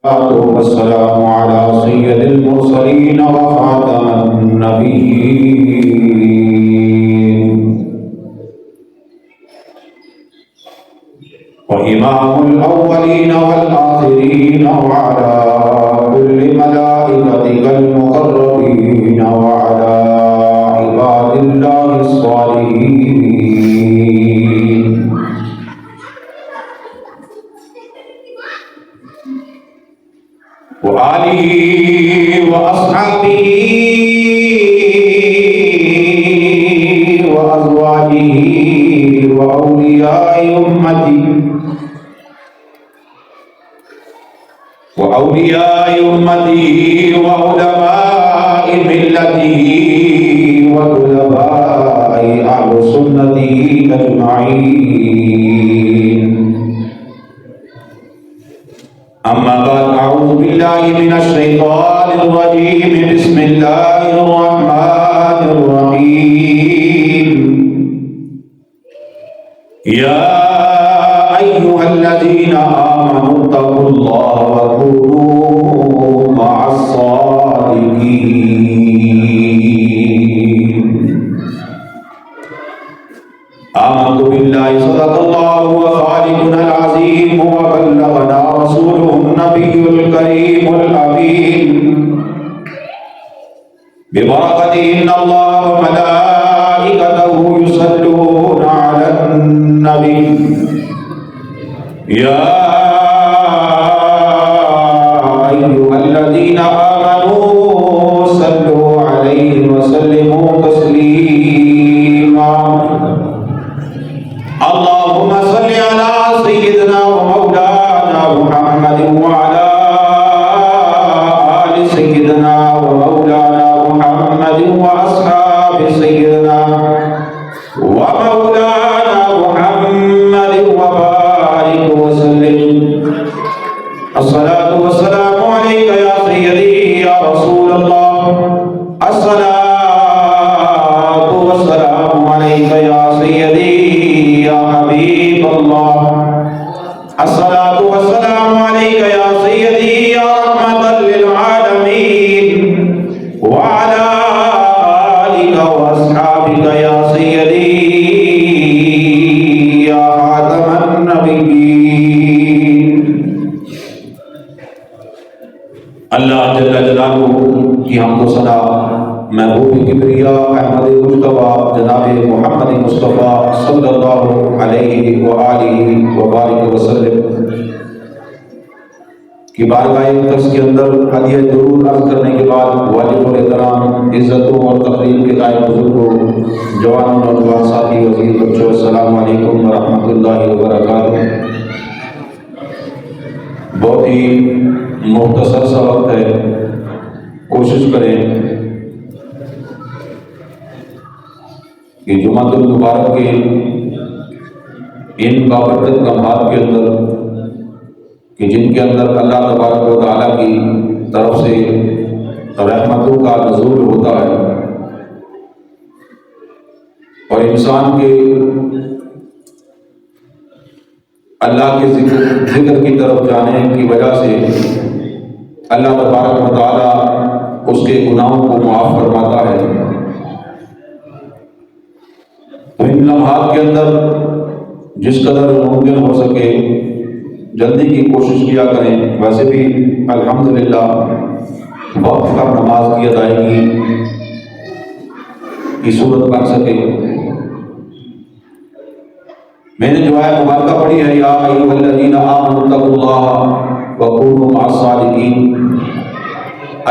والسلام على سيد المرسلين وخاتم النبيين وإمام الأولين والآخرين وعلى كل ملائكتك المقربين وعلى عباد الله الصالحين وآله وأصحابه وأزواجه وأولياء أمته وعلماء ملته وطلباء أهل سنته أجمعين. أما بعد، أعوذ بالله من الشيطان الرجيم. بسم الله الرحمن الرحيم. يا أيها الذين آمنوا اتقوا الله وكونوا مع الصادقين. آمنت بالله صدق الله وخالقنا العظيم وبلغنا رسوله النبي الكريم الأمين ببركته إن الله وملائكته يصلون على النبي يا أيها الذين آمنوا صلوا عليه وسلموا تسليما. اللهم صل على سيدنا ومولانا محمد وعلى آل سيدنا ومولانا محمد وأصحاب سيدنا ومولانا محمد وبارك وسلم. الصلاة والسلام عليك يا سيدي يا رسول الله. الصلاة والسلام عليك يا سيدي يا حبيب الله. الصلاة والسلام عليك يا سيدي يا رحمة للعالمين وعلى آلك وأصحابك يا سيدي يا خاتم النبيين. اللہ جل جلالہ کی حمد و ثنا محبوب کبریا احمد مصطفیٰ جناب محمد مصطفیٰ صلی اللہ علیہ وآلہ وبارک وسلم کی بارگاہ اقدس کے اندر ہدیہ درود عرض کرنے کے بعد واجب الاحترام عزتوں اور تقریم کے قائم بزرگوں، جوان نوجوان ساتھی، وزیر بچوں، السلام علیکم ورحمۃ اللہ وبرکاتہ۔ بہت ہی مختصر سا وقت ہے، کوشش کریں کہ جمعۃ المبارک کے ان بابرکت لمحات کے اندر کہ جن کے اندر اللہ تبارک و تعالیٰ کی طرف سے رحمتوں کا نزول ہوتا ہے اور انسان کے اللہ کے ذکر کی طرف جانے کی وجہ سے اللہ تبارک و تعالیٰ اس کے گناہوں کو معاف فرماتا ہے۔ تو ان لمحات کے اندر جس قدر ممکن ہو سکے جلدی کی کوشش کیا کریں۔ ویسے بھی الحمدللہ وقت پر نماز کی ادائیگی کی صورت بن سکے۔ میں نے جو آیت مبارکہ پڑھی ہے، یا ایھا الذین آمنوا اتقوا اللہ وکونوا مع الصادقین،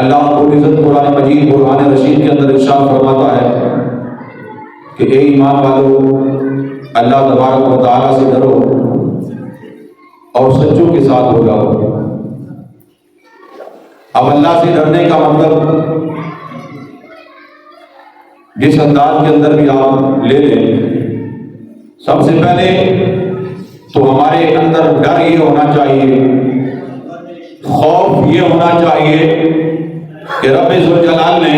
اللہ رب العزت قرآن مجید برہان رشید کے اندر ارشاد فرماتا ہے کہ اے ایمان والو، اللہ تبارک و تعالیٰ سے ڈرو اور سچوں کے ساتھ ہو جاؤ۔ اب اللہ سے ڈرنے کا مطلب جس انداز کے اندر بھی آپ لے لیں، سب سے پہلے تو ہمارے اندر ڈر یہ ہونا چاہیے، خوف یہ ہونا چاہیے کہ رب ذوالجلال نے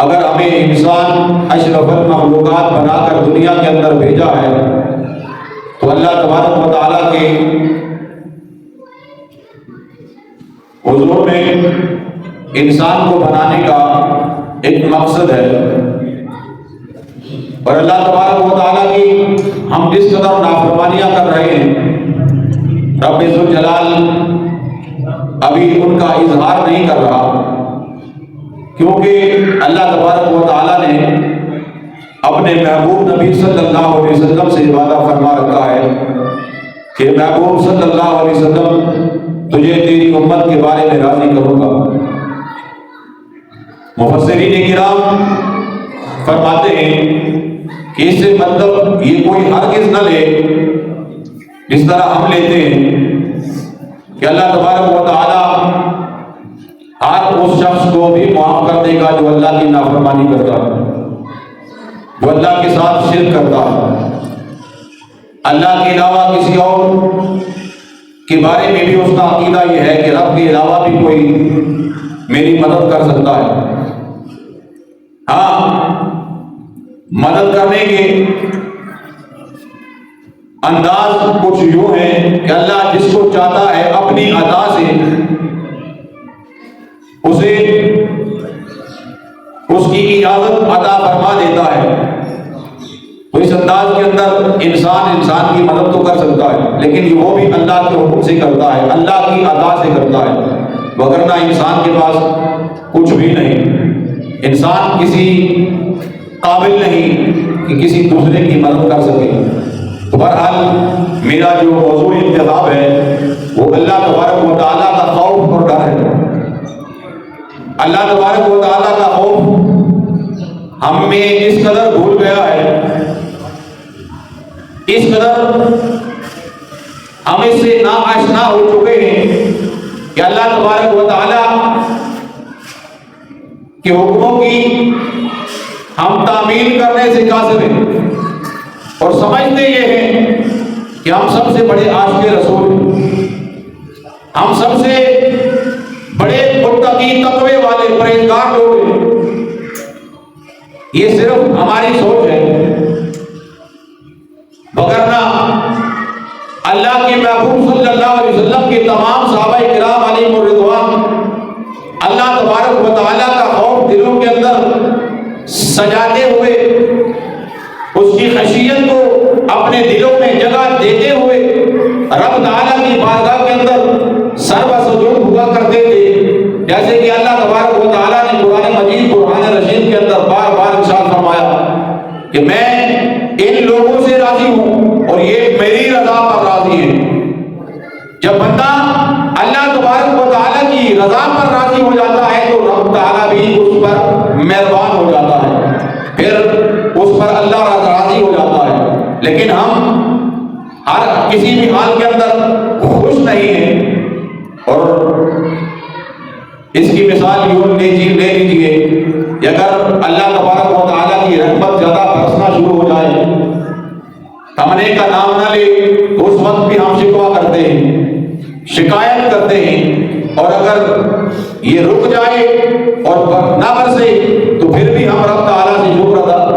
اگر ہمیں انسان اشرف المخلوقات بنا کر دنیا کے اندر بھیجا ہے تو اللہ تبارک و تعالیٰ کے حضور میں انسان کو بنانے کا ایک مقصد ہے، اور اللہ تبارک و تعالیٰ کی ہم جس قدر نافرمانیاں کر رہے ہیں، رب ذوالجلال ابھی ان کا اظہار نہیں کر رہا، کیونکہ اللہ تبارک و تعالیٰ نے اپنے محبوب نبی صلی اللہ علیہ وسلم سے وعدہ فرما رکھا ہے کہ محبوب صلی اللہ علیہ وسلم تجھے تیری امت کے بارے میں راضی کروں گا۔ مفسرین کرام فرماتے ہیں کہ اس سے مطلب یہ کوئی ہرگز نہ لے جس طرح ہم لیتے ہیں کہ اللہ تبارک و تعالیٰ ہر اس شخص کو بھی معاف کر دے گا جو اللہ کی نافرمانی کرتا ہے، جو اللہ کے ساتھ شرک کرتا ہے، اللہ کے علاوہ کسی اور کے بارے میں بھی اس کا عقیدہ یہ ہے کہ رب کے علاوہ بھی کوئی میری مدد کر سکتا ہے۔ ہاں، مدد کرنے کے انداز کچھ یوں ہے کہ اللہ جس کو چاہتا ہے اپنی عطا سے اسے اس کی اجازت عطا فرما دیتا ہے۔ تو اس انداز کے اندر انسان کی مدد تو کر سکتا ہے، لیکن وہ بھی اللہ کے حکم سے کرتا ہے، اللہ کی عطا سے کرتا ہے، وگرنہ انسان کے پاس کچھ بھی نہیں۔ انسان کسی قابل نہیں کہ کسی دوسرے کی مدد کر سکے۔ تو بہرحال میرا جو موضوع انتخاب ہے وہ اللہ تبارک و تعالیٰ کا خوف اور ڈر ہے۔ اللہ تبارک و تعالیٰ کا خوف ہم میں اس قدر بھول گیا ہے، اس قدر ہم اس سے ناآشنا ہو چکے ہیں کہ اللہ تبارک و تعالیٰ کے حکموں کی ہم تعمیل کرنے سے قاصر ہیں، اور سمجھتے یہ ہیں کہ ہم سب سے بڑے عاشق رسول ہیں، ہم سب سے بڑے متقی تقوی والے پرہیزگار لوگ ہیں۔ یہ صرف ہماری سوچ ہے، وگرنہ اللہ کے محبوب صلی اللہ علیہ وسلم کے تمام صحابہ کرام علیہم الرضوان اللہ تبارک و تعالیٰ کا خوف دلوں کے اندر سجاتے ہوئے، اس کی خشیت کو اپنے دلوں میں جگہ دیتے ہوئے رب تعالیٰ کی بارگاہ کے اندر سر و سجود ہوا کرتے تھے، جیسے کہ اللہ تبارک و تعالیٰ نے قرآن مجید قرآن رشید کے اندر بار بار ارشاد فرمایا کہ میں ان لوگوں سے راضی ہوں اور یہ میری رضا پر راضی ہیں۔ جب بندہ اللہ تبارک و تعالیٰ کی رضا پر راضی ہو جاتا ہے تو رب تعالیٰ بھی اس پر مہربان ہو جاتا ہے، پھر اس پر اللہ راضی ہو جاتا ہے۔ لیکن ہم ہر کسی بھی حال کے اندر خوش نہیں ہیں، اور اس کی مثال یوں لے لیجیے کہ اگر اللہ تبارک و تعالیٰ کی رحمت زیادہ برسنا شروع ہو جائے، تمنے کا نام نہ لے، تو اس وقت بھی ہم شکوہ کرتے ہیں، شکایت کرتے ہیں، اور اگر یہ رک جائے اور نہ برسے تو پھر بھی ہم رب تعالیٰ سے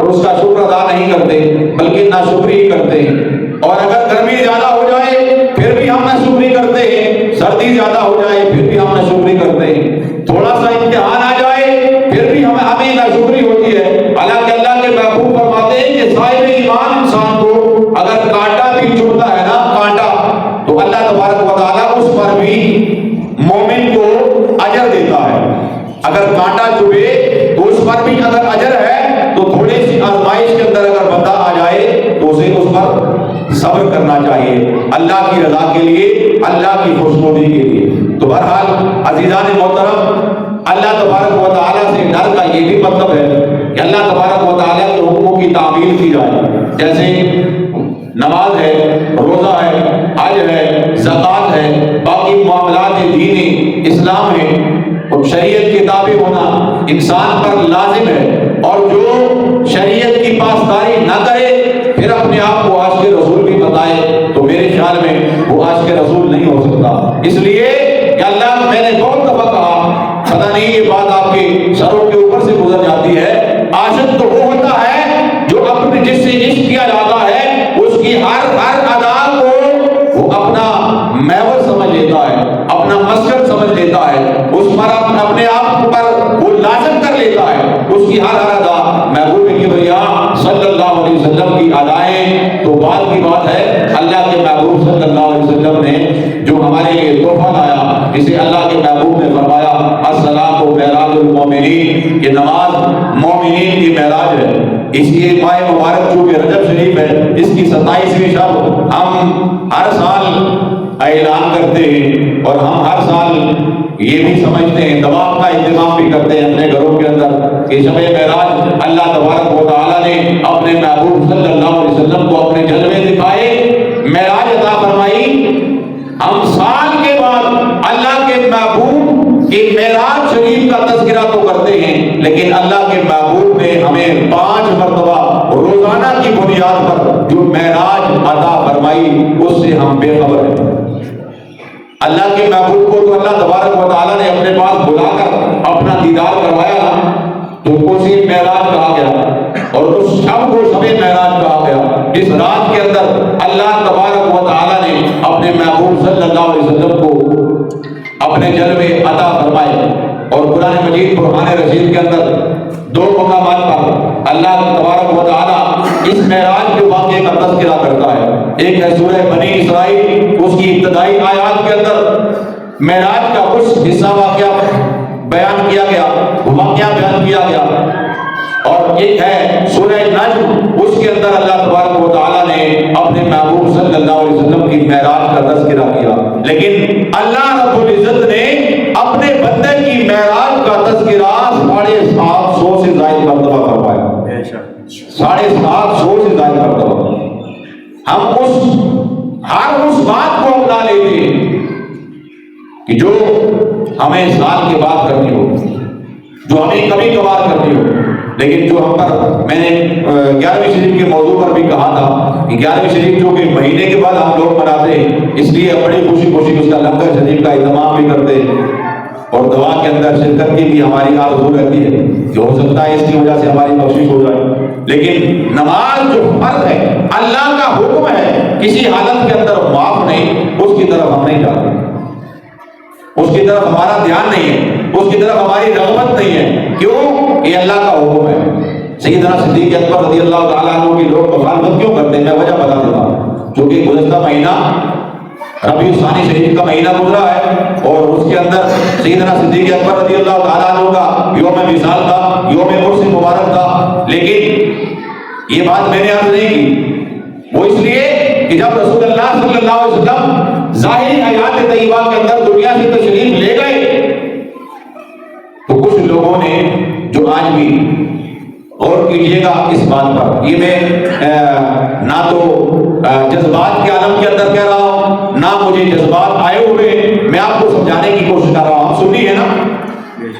اس کا شکر ادا نہیں کرتے بلکہ ناشکری کرتے ہیں، اور اگر گرمی زیادہ ہو جائے پھر بھی ہم ناشکری کرتے ہیں، سردی زیادہ ہو جائے پھر بھی ہم ناشکری کرتے ہیں، تھوڑا سا امتحان آ جائے پھر بھی ہمیں ناشکری ہوتی ہے۔ حالانکہ اللہ کے محبوب فرماتے ہیں کہ صاحب ایمان انسان کو اگر کانٹا بھی چبھتا ہے نا، کانٹا، تو اللہ تبارک و تعالیٰ اس پر بھی مومن کو اجر دیتا ہے۔ اگر کانٹا چبھے تو اس پر بھی اگر اجر ہے، تو تھوڑی سی آزمائش کے اندر اگر بندہ آ جائے تو اسے اس پر صبر کرنا چاہیے، اللہ کی رضا کے لیے، اللہ کی خوشنودی کے لیے۔ تو بہرحال عزیزان محترم، اللہ تبارک و تعالیٰ سے ڈر کا یہ بھی مطلب ہے کہ اللہ تبارک و تعالیٰ کے حکموں کی تعمیل کی جائے، جیسے نماز ہے، روزہ ہے، حج ہے، زکوٰۃ ہے، باقی معاملات دین اسلام ہے، اور شریعت کے تابع ہونا انسان پر لازم ہے، اور جو شریعت کی پاسداری نہ کرے پھر اپنے آپ کو عاشق رسول بھی بتائے تو میرے خیال میں وہ عاشق رسول نہیں ہو سکتا۔ اس لیے کہ اللہ، میں نے بہت دفعہ کہا، پتہ نہیں یہ بات آپ کے سروں کے اوپر سے گزر جاتی ہے، عاشق تو وہ ہوتا ہے جو اپنے جس سے عشق کیا جاتا ہے اس کی ہر ادا کو وہ اپنا محور سمجھ لیتا ہے، اپنا مسکن سمجھ سمجھ لیتا ہے، اس پر اپنے آپ پر وہ لازم کر لیتا ہے، اس کی ہر ادا محبوب کبریا صلی اللہ علیہ وسلم کی ادائیں، تو بات کی بات ہے اللہ کے محبوب صلی اللہ علیہ وسلم نے جو ہمارے لیے تحفہ لایا، جسے اللہ کے محبوب نے فرمایا الصلاۃ معراج المومنین، یہ نماز مومنین کی معراج ہے۔ اس لیے ماہ مبارک چونکہ رجب شریف ہے، اس کی 27ویں شب ہم ہر سال اعلان کرتے ہیں، اور ہم ہر سال یہ بھی سمجھتے ہیں، دعوت کا اہتمام بھی کرتے ہیں اپنے گھروں کے اندر کہ شب معراج اللہ تبارک و تعالیٰ نے اپنے محبوب صلی اللہ علیہ وسلم کو اپنے جلوے دکھائے، معراج عطا فرمائی۔ ہم سال کے بعد اللہ کے محبوب کے معراج شریف کا تذکرہ تو کرتے ہیں، لیکن اللہ کے محبوب نے ہمیں 5 مرتبہ روزانہ کی بنیاد پر جو معراج عطا فرمائی اس سے ہم بے خبر ہیں۔ اللہ کے محبوب کو تو اللہ تبارک و تعالیٰ نے اپنے پاس بلا کر اپنا دیدار کروایا نا، تو اسی معراج کہا گیا، اور اس شب کو شب معراج کہا گیا، جس رات کے اندر اللہ تبارک و تعالیٰ نے اپنے محبوب صلی اللہ علیہ وسلم کو اپنے جلوے عطا فرمائے۔ اور قرآن مجید برہان رشید کے اندر 2 مقامات پر اللہ تبارک و تعالیٰ اس معراج کے واقعے کا تذکرہ کرتا ہے۔ ایک ہے سورہ بنی اسرائیل، اس کی ابتدائی آیات کے اندر معراج کا کچھ حصہ واقعہ بیان کیا گیا، واقعہ بیان کیا گیا، اور ایک ہے سورہ نجم، اس کے اندر اللہ تبارک و تعالیٰ نے اپنے محبوب صلی اللہ علیہ وسلم کی معراج کا تذکرہ کیا۔ لیکن اللہ رب العزت نے اپنے بندے کی معراج کا تذکرہ 750 سے زائد مرتبہ کروایا، 750 سے زائد مرتبہ۔ ہم ہر اس بات کو اپنا لیتے ہیں کہ جو ہمیں سال کے بعد کرنی ہو، جو ہمیں کبھی کبھار کرنی ہو، لیکن جو ہم پر میں نے 11ویں شریف کے موضوع پر بھی کہا تھا کہ 11ویں شریف جو کہ مہینے کے بعد ہم لوگ مناتے ہیں، اس لیے بڑی خوشی خوشی اس کا لنگر شریف کا اہتمام بھی کرتے ہیں، اور دعا کے اندر شرکت کی بھی ہماری آرزو رہتی ہے کہ ہو سکتا ہے اس کی وجہ سے ہماری بخشش ہو جائے۔ لیکن نماز جو فرض ہے، اللہ کا حکم ہے، کسی حالت کے اندر معاف نہیں، اس کی طرف ہم نہیں جاتے، اس کی طرف ہمارا دھیان نہیں ہے، اس کی طرف ہماری رغبت نہیں ہے۔ کیوں؟ یہ اللہ کا حکم ہے۔ سیدنا صدیق اکبر رضی اللہ تعالیٰ عنہ کی لوگ مخالفت کیوں کرتے ہیں، میں وجہ بتا دیتا ہوں۔ چونکہ گزشتہ مہینہ ربیع الثانی شریف کا مہینہ گزرا ہے، اور اس کے اندر سیدنا صدیق اکبر رضی اللہ تعالیٰ عنہ کا یوم وصال تھا، یوم عرس مبارک تھا۔ لیکن یہ بات میں نے عرض نہیں کی، وہ اس لیے کہ جب رسول اللہ صلی اللہ علیہ وسلم ظاہری حیات طیبہ کے اندر دنیا سے تشریف لے گئے، تو کچھ لوگوں نے جو آج بھی غور کیجئے گا اس بات پر، یہ میں نہ تو جذبات کے عالم کے اندر کہہ رہا ہوں، نہ مجھے جذبات آئے ہوئے، میں آپ کو سمجھانے کی کوشش کر رہا ہوں۔ ہم سنی ہے نا،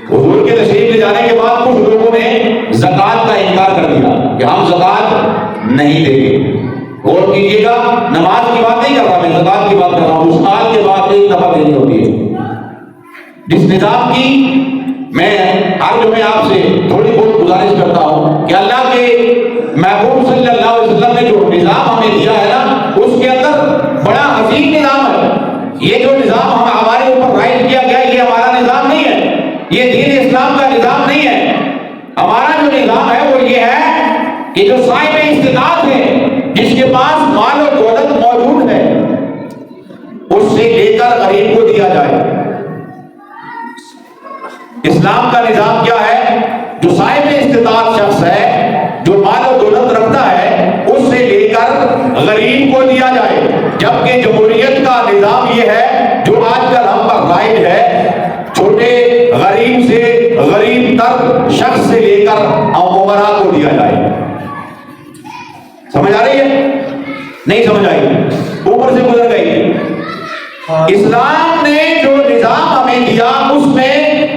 حضور کے تشریف لے جانے کے بعد کچھ لوگوں نے زکوٰۃ کا انکار کر دیا کہ ہم زکوٰۃ نہیں دیں گے۔ غور کیجئے گا، نماز کی بات نہیں کر رہا میں، زکوٰۃ کی بات کر رہا ہوں۔ اس سال کے بعد 1 دفعہ دینی ہوتی ہے، جس نظام کی میں ہر جمعے آپ سے تھوڑی بہت گزارش کرتا ہوں کہ اللہ کے محبوب صلی اللہ علیہ وسلم نے جو نظام ہمیں دیا ہے نا، اس کے اندر بڑا عظیم نظام ہے۔ یہ جو نظام ہمارے اوپر رائج کیا گیا، یہ ہمارا نظام نہیں ہے، یہ دین اسلام کا نظام نہیں ہے۔ ہمارا جو نظام ہے وہ یہ ہے کہ جو صاحب استطاعت ہے، جس کے پاس مال و دولت موجود ہے، اس سے لے کر غریب کو دیا جائے۔ اسلام کا نظام کیا ہے؟ جو صاحب استطاعت شخص ہے، جو مال و دولت رکھتا ہے، اس سے لے کر غریب کو دیا جائے۔ جبکہ جمہوریت کا نظام یہ ہے جو آج کل ہم پر رائج ہے، چھوٹے غریب سے غریب تر شخص سے لے کر امراء کو دیا جائے۔ سمجھ آ رہی ہے؟ نہیں سمجھ آئی؟ اوپر سے گزر گئی۔ اسلام نے جو نظام ہمیں دیا، اس میں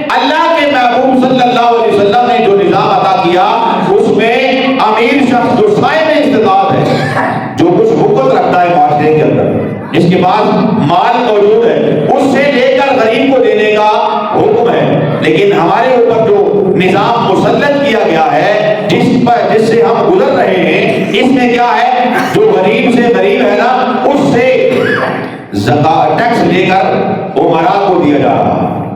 اللہ کے محبوب صلی اللہ علیہ وسلم نے جو نظام عطا کیا، اس میں امیر شخص جو صاحب استطاعت ہے، جو کچھ حکومت رکھتا ہے معاشرے کے اندر، جس کے پاس مال موجود ہے، اس سے لے کر غریب کو دینے کا حکم ہے۔ لیکن ہمارے اوپر جو نظام مسلط کیا گیا ہے، جس سے ہم گزر رہے ہیں، اس میں کیا ہے؟ جو غریب سے غریب ہے نا، اس سے زکوٰۃ ٹیکس لے کر امراء کو دیا جا رہا ہے۔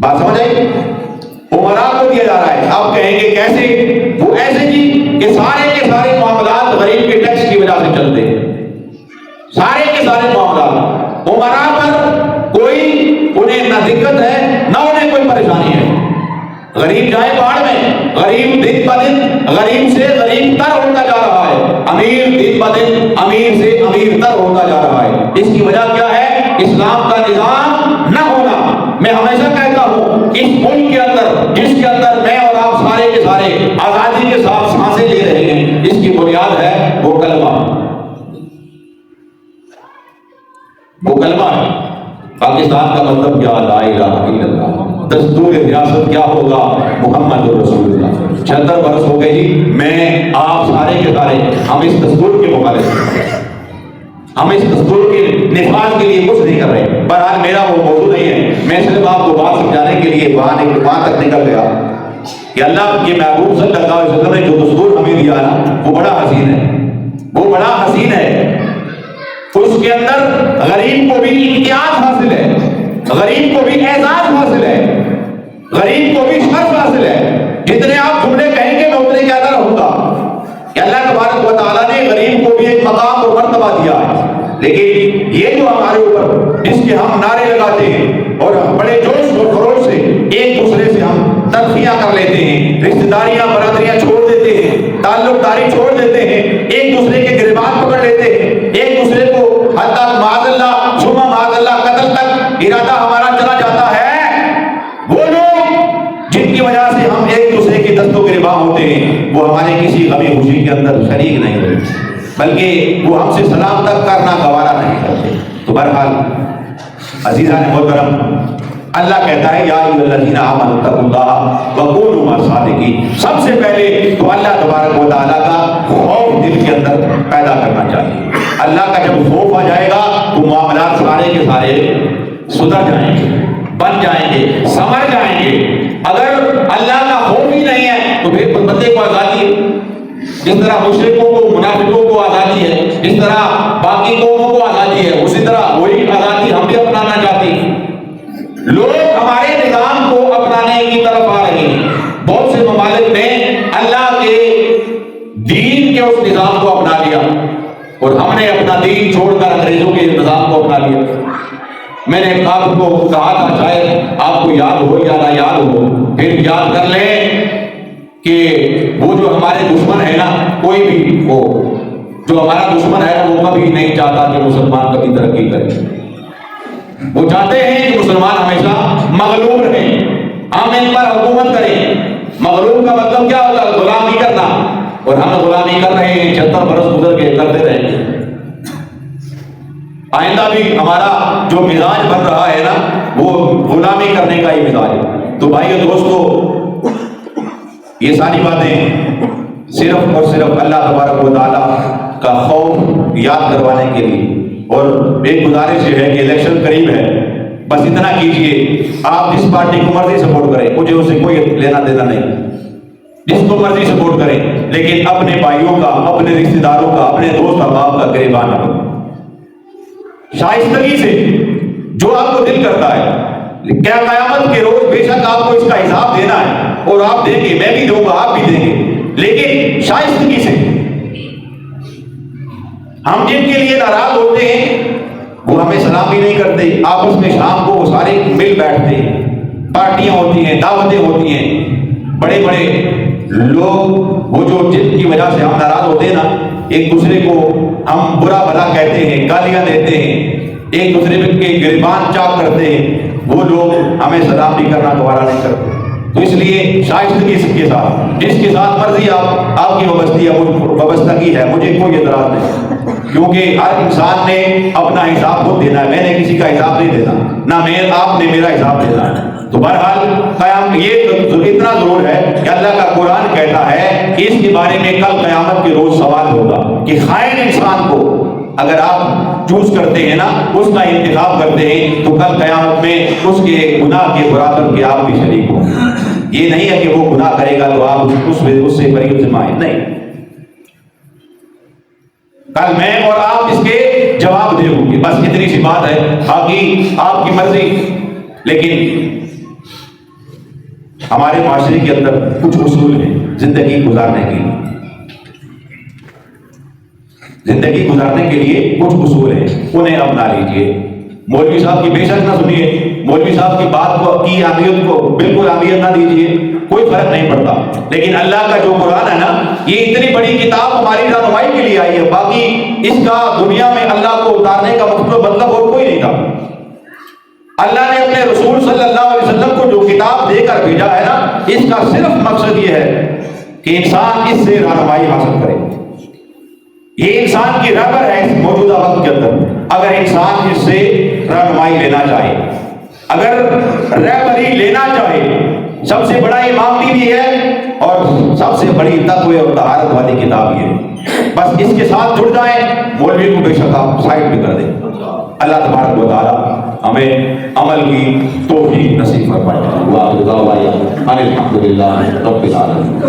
بات سمجھ آئی؟ عمرا کو دیا جا رہا ہے. آپ کہیں گے کیسے؟ وہ ایسے جی کہ سارے کے سارے معاملات غریب کے ٹیکس کی وجہ سے چلتے ہیں. سارے کے سارے معاملات عمرا پر کوئی انہیں نہ دقت ہے نہ انہیں کوئی پریشانی ہے. غریب جائے باڑ میں، غریب دن بہ دن غریب سے غریب تر ہوتا جا رہا ہے، امیر دن بہ دن امیر سے امیر تر ہوتا جا رہا ہے. اس کی وجہ کیا ہے؟ اسلام کا نظام نہ ہونا. میں ہمیشہ کہتا ہوں اس ملک کے اندر جس کے اندر میں اور آپ سارے کے سارے آزادی کے ساتھ سانسیں لے رہے ہیں، اس کی بنیاد ہے وہ کلمہ. وہ کلمہ ہے. پاکستان کا مطلب کیا؟ لا الہ الا اللہ. دستور ریاست کیا ہوگا؟ محمد رسول اللہ. 76 برس ہو گئے جی، میں آپ سارے کے سارے ہم اس دستور کے مخالف ہیں. ہم اس دستور کے نفاذ کے لیے کچھ نہیں کر رہے. بہرحال میرا وہ موضوع نہیں ہے. میں صرف آپ کو بات سمجھانے کے لیے وہاں تک نکل گیا کہ اللہ کے محبوب صلی اللہ علیہ وسلم نے جو دستور ہمیں دیا نا وہ بڑا حسین ہے. وہ بڑا حسین ہے. اس کے اندر غریب کو بھی امتیاز حاصل ہے، غریب کو بھی اعزاز حاصل ہے، غریب کو بھی شرف حاصل ہے. جتنے آپ جملے کہیں گے میں اتنے زیادہ رہوں گا کہ اللہ تبارک و تعالیٰ نے غریب کو بھی ایک مقام اور مرتبہ دیا ہے. لیکن یہ جو ہمارے اوپر جس کے ہم نعرے لگاتے ہیں اور بڑے جوش اور خروش سے ایک دوسرے سے ہم تلخیاں کر لیتے ہیں، رشتہ داریاں برادریاں چھوڑ دیتے ہیں، تعلق داری چھوڑ دیتے ہیں، ایک دوسرے کے گریبان پکڑ لیتے ہیں، ایک دوسرے کو حتی معاذ اللہ ثم معاذ اللہ قتل تک ارادہ ہمارا چلا جاتا ہے. وہ لوگ جن کی وجہ سے ہم ایک دوسرے کے دست و گریباں ہوتے ہیں وہ ہمارے کسی غمی خوشی کے اندر شریک نہیں ہوتے، بلکہ وہ ہم سے سلام تک کرنا گوارا نہیں کرتے. تو بہرحال عزیزان محترم، اللہ کہتا ہے یا ایھا الذین آمنوا اتقوا اللہ وکونوا مع الصادقین. سب سے پہلے تو اللہ تبارک و تعالیٰ کا خوف دل کے اندر پیدا کرنا چاہیے. اللہ کا جب خوف آ جائے گا تو معاملات سارے کے سارے سدھر جائیں گے، بن جائیں گے، سمجھ جائیں گے. اگر اللہ کا خوف ہی نہیں ہے تو پھر بندے کو آزادی ہے. جس طرح مشرکوں کو منافقوں کو آزادی ہے، جس طرح باقی قوموں کو آزادی ہے، اسی طرح وہی آزادی ہم بھی اپنانا چاہتے ہیں. لوگ ہمارے نظام کو اپنانے کی طرف آ رہے ہیں. بہت سے ممالک نے اللہ کے دین کے اس نظام کو اپنا لیا اور ہم نے اپنا دین چھوڑ کر انگریزوں کے نظام کو اپنا لیا. میں نے آپ کو کہا تھا، شاید آپ کو یاد ہو یا نہ یاد ہو، پھر یاد کر لیں کہ وہ جو ہمارے دشمن ہے نا، کوئی بھی وہ جو ہمارا دشمن ہے وہ کبھی نہیں چاہتا کہ مسلمان کبھی ترقی کرے. وہ چاہتے ہیں کہ مسلمان ہمیشہ مغلوب رہیں، ہم ان پر حکومت کریں. مغلوب کا مطلب کیا ہوتا ہے؟ غلامی کرنا. اور ہم غلامی کر رہے ہیں، 76 برس گزر کے کرتے رہیں گے. آئندہ بھی ہمارا جو مزاج بن رہا ہے نا وہ غلامی کرنے کا ہی مزاج ہے. تو بھائیو دوستو، یہ ساری باتیں صرف اور صرف اللہ تبارک و تعالیٰ کا خوف یاد کروانے کے لیے. اور ایک گزارش یہ ہے کہ الیکشن قریب ہے، بس اتنا کیجئے آپ جس پارٹی کو مرضی سپورٹ کریں، مجھے اسے کوئی لینا دینا نہیں، جس کو مرضی سپورٹ کریں، لیکن اپنے بھائیوں کا، اپنے رشتہ داروں کا، اپنے دوست احباب کا گریبان نہ کریں. شائستگی سے جو آپ کو دل کرتا ہے. کیا قیامت کے روز بے شک آپ کو اس کا حساب دینا ہے اور آپ دیں گے، میں بھی دوں گا، آپ بھی دیں گے، لیکن شائستگی سے. ہم جن کے لیے ناراض ہوتے ہیں وہ ہمیں سلام بھی نہیں کرتے. آپس میں شام کو وہ سارے مل بیٹھتے ہیں، پارٹیاں ہوتی ہیں، دعوتیں ہوتی ہیں. بڑے بڑے لوگ وہ جو جن کی وجہ سے ہم ناراض ہوتے ہیں نا، ایک دوسرے کو ہم برا بھلا کہتے ہیں، گالیاں دیتے ہیں، ایک دوسرے کے گریبان چاک کرتے ہیں، وہ لوگ ہمیں سلام بھی کرنا دوبارہ نہیں کرتے. تو اس لیے شائستگی کے ساتھ جس کے ساتھ مرضی آپ کی وابستگی ہے، مجھے کوئی اعتراض نہیں، کیونکہ ہر انسان نے اپنا حساب خود دینا ہے. میں نے کسی کا حساب نہیں دینا، نہ آپ نے میرا حساب دینا ہے. تو بہرحال قیام یہ اتنا ضرور ہے کہ اللہ کا قرآن کہتا ہے کہ اس کے بارے میں کل قیامت کے روز سوال ہوگا کہ خائن انسان کو اگر آپ چوز کرتے ہیں نا، اس کا انتخاب کرتے ہیں، تو کل قیامت میں اس کے گناہ کے برابر کے آپ بھی شریک ہوں. یہ نہیں ہے کہ وہ گناہ کرے گا تو آپ اس سے بری ذمہ نہیں. کل میں اور آپ اس کے جواب دے ہوں گے. بس اتنی سی بات ہے، باقی آپ کی مرضی. لیکن ہمارے معاشرے کے اندر کچھ اصول ہیں زندگی گزارنے کے لیے، زندگی گزارنے کے لیے کچھ اصول ہیں، انہیں اپنا لیجیے۔ مولوی صاحب کی بے شک نہ سنیے، مولوی صاحب کی بات کو کی اہمیت کو بالکل اہمیت نہ دیجیے، کوئی فرق نہیں پڑتا، لیکن اللہ کا جو قرآن ہے نا، یہ اتنی بڑی کتاب ہماری رہنمائی کے لیے آئی ہے، باقی اس کا دنیا میں اللہ کو اتارنے کا مطلب اور کوئی نہیں تھا۔ اللہ نے اپنے رسول صلی اللہ علیہ وسلم کو جو کتاب دے کر بھیجا ہے نا، اس کا صرف مقصد یہ ہے کہ انسان اس سے رہنمائی حاصل کرے۔ یہ انسان کی رہبر ہے اس موجودہ وقت کے اندر، اگر انسان اس سے رہنمائی لینا چاہے، اگر رہبری لینا چاہے۔ سب سے بڑا امام بھی ہے اور سب سے بڑی تقوی اور طہارت والی کتاب یہ ہے، بس اس کے ساتھ جڑ جائیں، مولوی کو بے شک آپ سائڈ بھی کر دیں۔ اللہ تبارک و تعالی ہمیں عمل کی توفیق نصیب فرمائے۔ وآخر دعوانا ان الحمد للہ رب العالمین۔